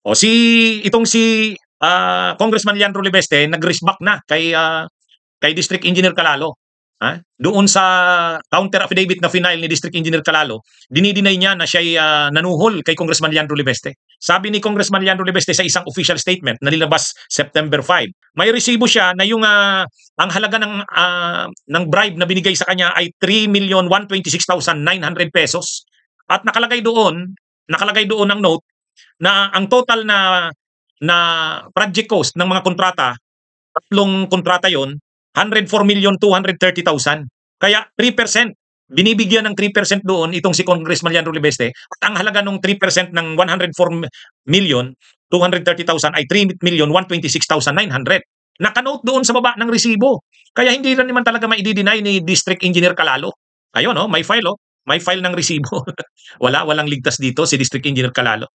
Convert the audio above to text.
O itong si Congressman Leandro Libeste nag-risk back na kay District Engineer Calalo. Doon sa counter affidavit na final ni District Engineer Calalo, dinideny niya na siya'y nanuhol kay Congressman Leandro Libeste. Sabi ni Congressman Leandro Libeste sa isang official statement na nilabas September 5, may resibo siya na yung ang halaga ng bribe na binigay sa kanya ay 3,126,900 pesos. At nakalagay doon ang note na ang total na project cost ng mga kontrata, tatlong kontrata yon, 104,230,000. Kaya 3%, binibigyan ng 3% doon itong si Congressman Leandro Libeste, at ang halaga ng 3% ng 104,230,000 ay 3,126,900. Nakanote doon sa baba ng resibo. Kaya hindi rin naman talaga maidi-deny ni District Engineer Calalo. Ayun, may file, may file ng resibo. Walang ligtas dito si District Engineer Calalo.